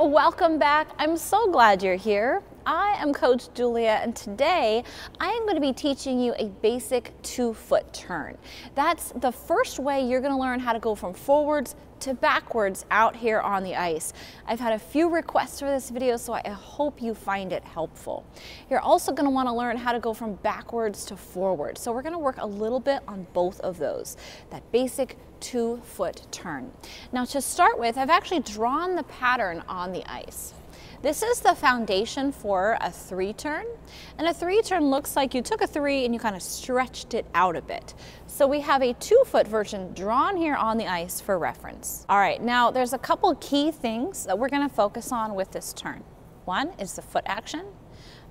welcome back. I'm so glad you're here. I am Coach Julia, and today I am going to be teaching you a basic 2-foot turn. That's the first way you're going to learn how to go from forwards to backwards out here on the ice. I've had a few requests for this video, so I hope you find it helpful. You're also going to want to learn how to go from backwards to forward. So we're going to work a little bit on both of those, that basic 2-foot turn. Now to start with, I've actually drawn the pattern on the ice. This is the foundation for a 3-turn, and a 3-turn looks like you took a 3 and you kind of stretched it out a bit. So we have a 2-foot version drawn here on the ice for reference. All right, now there's a couple key things that we're going to focus on with this turn. One is the foot action.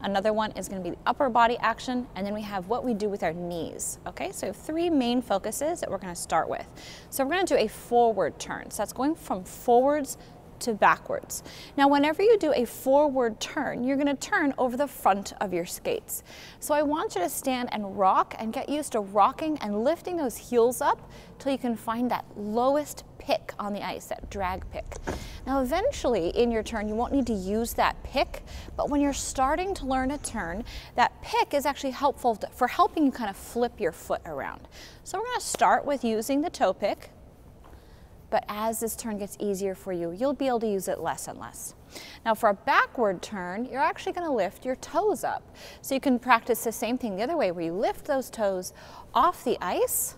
Another one is going to be the upper body action, and then we have what we do with our knees. Okay, so 3 main focuses that we're going to start with. So we're going to do a forward turn. So that's going from forwards to backwards. Now whenever you do a forward turn, you're going to turn over the front of your skates. So I want you to stand and rock and get used to rocking and lifting those heels up till you can find that lowest pick on the ice, that drag pick. Now eventually in your turn you won't need to use that pick, but when you're starting to learn a turn, that pick is actually helpful for helping you kind of flip your foot around. So we're going to start with using the toe pick. But as this turn gets easier for you, you'll be able to use it less and less. Now for a backward turn, you're actually going to lift your toes up. So you can practice the same thing the other way, where you lift those toes off the ice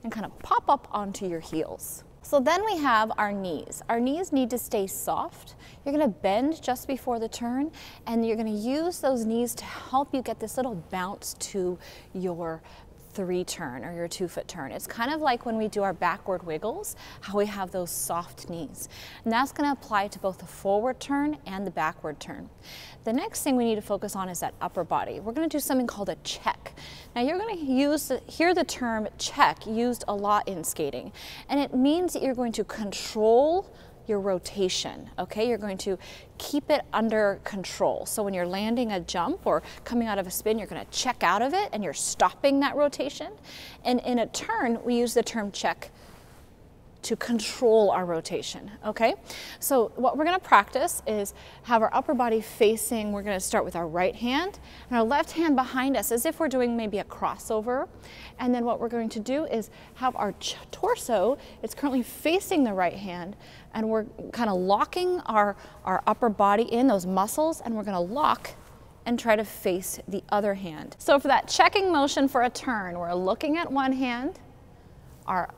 and kind of pop up onto your heels. So then we have our knees. Our knees need to stay soft. You're going to bend just before the turn, and you're going to use those knees to help you get this little bounce to your 3-turn or your 2-foot turn. It's kind of like when we do our backward wiggles, how we have those soft knees. And that's going to apply to both the forward turn and the backward turn. The next thing we need to focus on is that upper body. We're going to do something called a check. Now you're going to hear the term check used a lot in skating, and it means that you're going to control your rotation, okay? You're going to keep it under control. So when you're landing a jump or coming out of a spin, you're going to check out of it and you're stopping that rotation. And in a turn, we use the term check to control our rotation, okay? So what we're going to practice is have our upper body facing. We're going to start with our right hand and our left hand behind us as if we're doing maybe a crossover. And then what we're going to do is have our torso, it's currently facing the right hand, and we're kind of locking our upper body in, those muscles, and we're going to lock and try to face the other hand. So for that checking motion for a turn, we're looking at one hand, our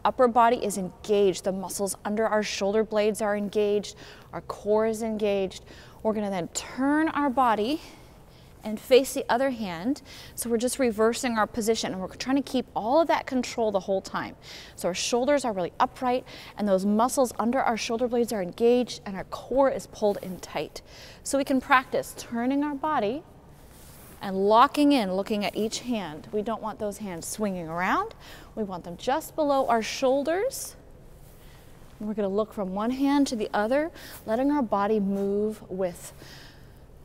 upper body is engaged, the muscles under our shoulder blades are engaged, our core is engaged. We're going to then turn our body and face the other hand. So we're just reversing our position, and we're trying to keep all of that control the whole time. So our shoulders are really upright, and those muscles under our shoulder blades are engaged, and our core is pulled in tight. So we can practice turning our body and locking in, looking at each hand. We don't want those hands swinging around. We want them just below our shoulders. And we're going to look from one hand to the other, letting our body move with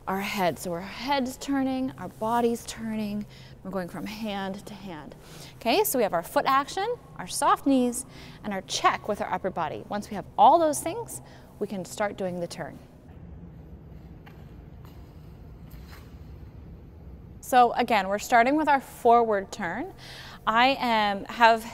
our head. So our head's turning, our body's turning. We're going from hand to hand. Okay, so we have our foot action, our soft knees, and our check with our upper body. Once we have all those things, we can start doing the turn. So again, we're starting with our forward turn. I have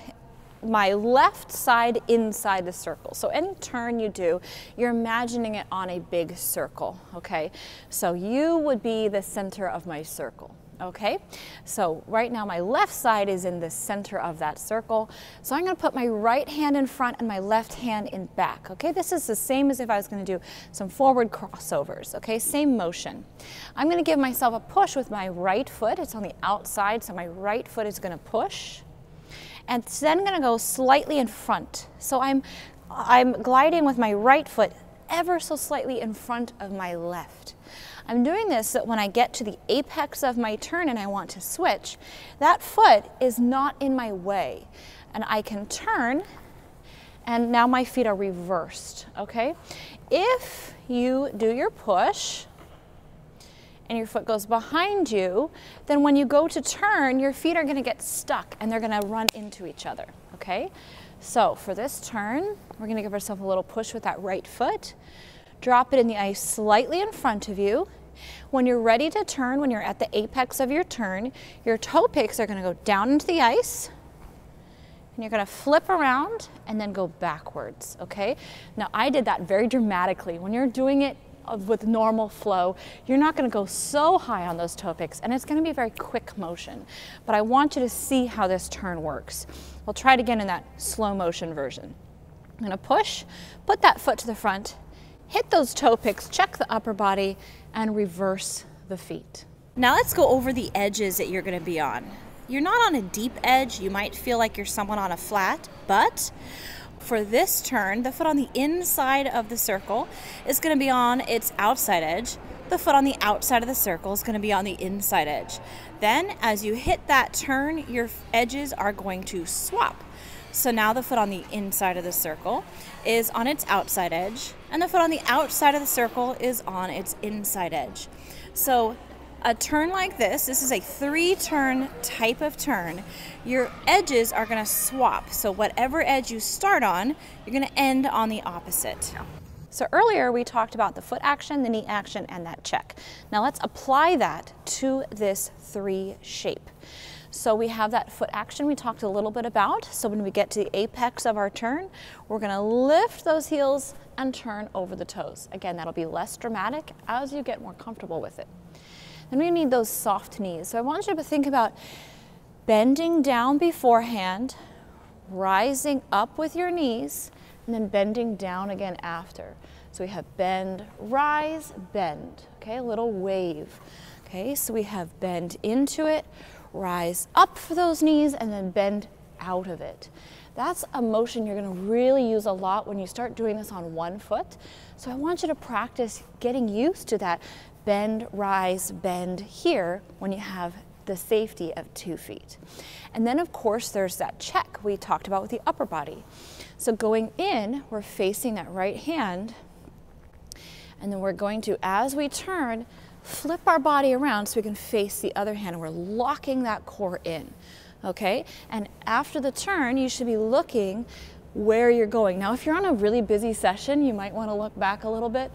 my left side inside the circle. So any turn you do, you're imagining it on a big circle, okay? So you would be the center of my circle, okay? So right now my left side is in the center of that circle. So I'm going to put my right hand in front and my left hand in back, okay? This is the same as if I was going to do some forward crossovers, okay? Same motion. I'm going to give myself a push with my right foot. It's on the outside, so my right foot is going to push. And then I'm going to go slightly in front. So I'm gliding with my right foot ever so slightly in front of my left. I'm doing this so that when I get to the apex of my turn and I want to switch, that foot is not in my way. And I can turn, and now my feet are reversed, okay? If you do your push, and your foot goes behind you, then when you go to turn, your feet are going to get stuck and they're going to run into each other, okay? So for this turn, we're going to give ourselves a little push with that right foot, Drop it in the ice slightly in front of you. When you're ready to turn, when you're at the apex of your turn, your toe picks are going to go down into the ice, and you're going to flip around and then go backwards, okay? Now, I did that very dramatically. When you're doing it with normal flow, you're not going to go so high on those toe picks, and it's going to be a very quick motion. But I want you to see how this turn works. We'll try it again in that slow motion version. I'm going to push, put that foot to the front, hit those toe picks, check the upper body, and reverse the feet. Now let's go over the edges that you're going to be on. You're not on a deep edge. You might feel like you're somewhat on a flat, but for this turn, the foot on the inside of the circle is going to be on its outside edge. The foot on the outside of the circle is going to be on the inside edge. Then as you hit that turn, your edges are going to swap. So now the foot on the inside of the circle is on its outside edge, and the foot on the outside of the circle is on its inside edge. So a turn like this is a 3-turn type of turn. Your edges are going to swap. So whatever edge you start on, you're going to end on the opposite. So earlier we talked about the foot action, the knee action, and that check. Now let's apply that to this 3 shape. So we have that foot action we talked a little bit about. So when we get to the apex of our turn, we're going to lift those heels and turn over the toes. Again, that'll be less dramatic as you get more comfortable with it. Then we need those soft knees. So I want you to think about bending down beforehand, rising up with your knees, and then bending down again after. So we have bend, rise, bend, okay, a little wave. Okay, so we have bend into it, rise up for those knees, and then bend out of it. That's a motion you're going to really use a lot when you start doing this on one foot. So I want you to practice getting used to that bend, rise, bend here when you have the safety of 2 feet. And then of course there's that check we talked about with the upper body. So going in, we're facing that right hand, and then we're going to, as we turn, flip our body around so we can face the other hand, and we're locking that core in, okay? And after the turn, you should be looking where you're going. Now, if you're on a really busy session, you might want to look back a little bit,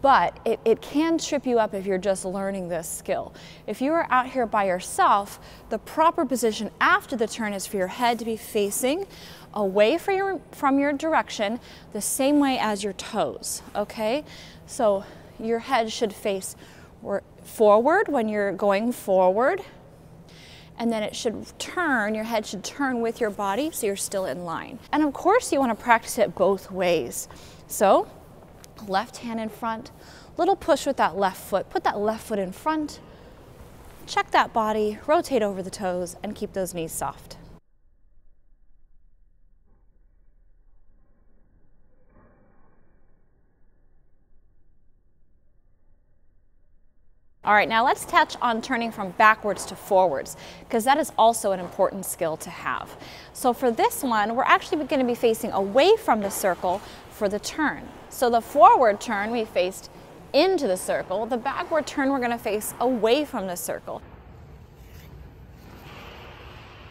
but it can trip you up if you're just learning this skill. If you are out here by yourself, the proper position after the turn is for your head to be facing away from your direction the same way as your toes, okay? So your head should face forward when you're going forward, and then it should turn, your head should turn with your body so you're still in line. And of course you want to practice it both ways. So left hand in front, little push with that left foot, put that left foot in front, check that body, rotate over the toes, and keep those knees soft. All right, now let's touch on turning from backwards to forwards, because that is also an important skill to have. So for this one, we're actually going to be facing away from the circle for the turn. So the forward turn, we faced into the circle. The backward turn, we're going to face away from the circle.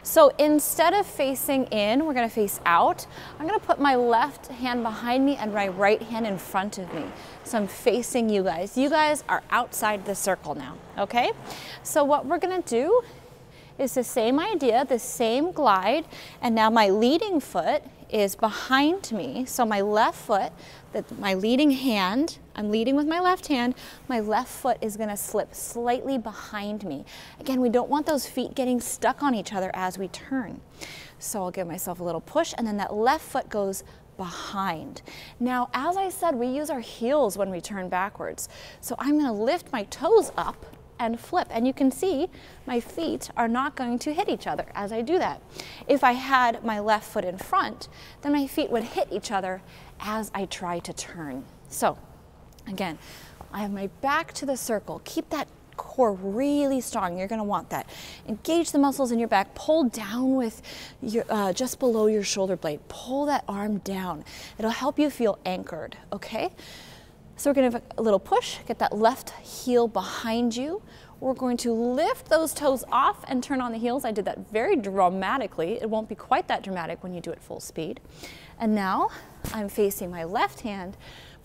So instead of facing in, we're going to face out. I'm going to put my left hand behind me and my right hand in front of me. So I'm facing you guys. You guys are outside the circle now, okay? So what we're going to do is the same idea, the same glide, and now my leading foot is behind me. So my left foot, my leading hand, I'm leading with my left hand, my left foot is going to slip slightly behind me. Again, we don't want those feet getting stuck on each other as we turn. So I'll give myself a little push, and then that left foot goes behind. Now, as I said, we use our heels when we turn backwards. So I'm going to lift my toes up and flip, and you can see my feet are not going to hit each other as I do that. If I had my left foot in front, then my feet would hit each other as I try to turn. So again, I have my back to the circle. Keep that core really strong. You're going to want that. Engage the muscles in your back. Pull down with your just below your shoulder blade. Pull that arm down. It'll help you feel anchored, okay? So we're going to have a little push, get that left heel behind you. We're going to lift those toes off and turn on the heels. I did that very dramatically. It won't be quite that dramatic when you do it full speed. And now I'm facing my left hand,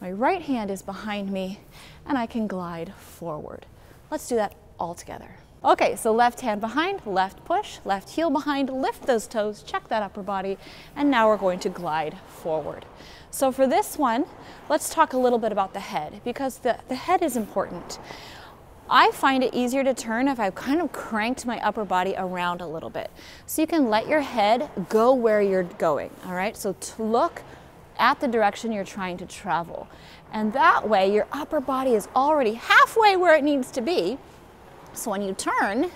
My right hand is behind me and I can glide forward. Let's do that all together. Okay, so left hand behind, left push, left heel behind, lift those toes, check that upper body, and now we're going to glide forward. So for this one, let's talk a little bit about the head, because the head is important. I find it easier to turn if I've kind of cranked my upper body around a little bit. So you can let your head go where you're going, all right? So to look at the direction you're trying to travel. And that way your upper body is already halfway where it needs to be. So when you turn,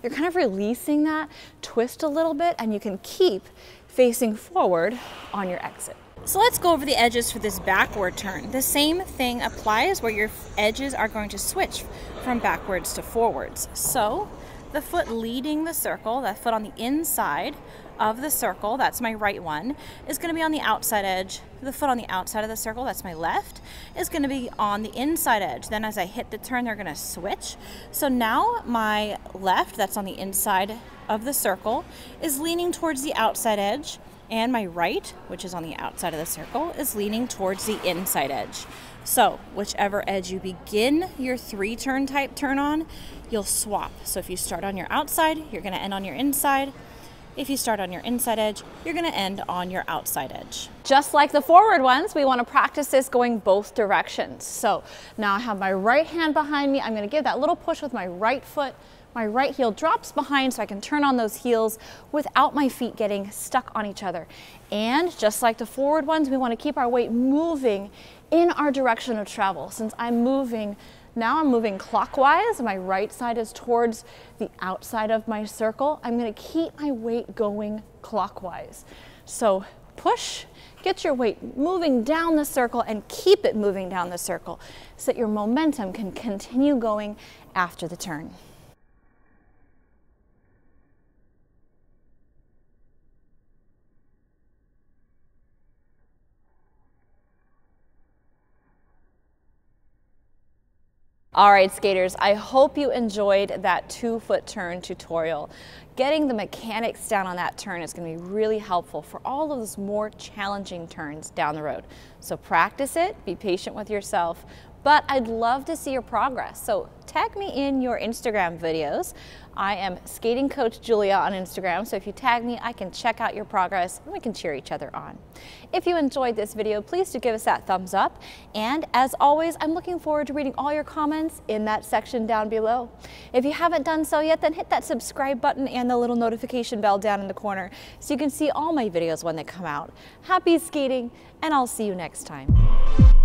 you're kind of releasing that twist a little bit, and you can keep facing forward on your exit. So let's go over the edges for this backward turn. The same thing applies where your edges are going to switch from backwards to forwards. So the foot leading the circle, that foot on the inside of the circle, that's my right one, is going to be on the outside edge. The foot on the outside of the circle, that's my left, is going to be on the inside edge. Then as I hit the turn, they're going to switch. So now my left, that's on the inside of the circle, is leaning towards the outside edge, and my right, which is on the outside of the circle, is leaning towards the inside edge. So whichever edge you begin your 3-turn type turn on, you'll swap. So if you start on your outside, you're going to end on your inside. If you start on your inside edge, you're going to end on your outside edge. Just like the forward ones, we want to practice this going both directions. So now I have my right hand behind me. I'm going to give that little push with my right foot. My right heel drops behind so I can turn on those heels without my feet getting stuck on each other. And just like the forward ones, we want to keep our weight moving in our direction of travel. Since I'm moving clockwise, my right side is towards the outside of my circle, I'm going to keep my weight going clockwise. So push, get your weight moving down the circle and keep it moving down the circle so that your momentum can continue going after the turn. All right, skaters, I hope you enjoyed that 2-foot turn tutorial. Getting the mechanics down on that turn is going to be really helpful for all of those more challenging turns down the road. So practice it, be patient with yourself, but I'd love to see your progress. So tag me in your Instagram videos. I am Skating Coach Julia on Instagram, so if you tag me, I can check out your progress and we can cheer each other on. If you enjoyed this video, please do give us that thumbs up. And as always, I'm looking forward to reading all your comments in that section down below. If you haven't done so yet, then hit that subscribe button and the little notification bell down in the corner so you can see all my videos when they come out. Happy skating, and I'll see you next time.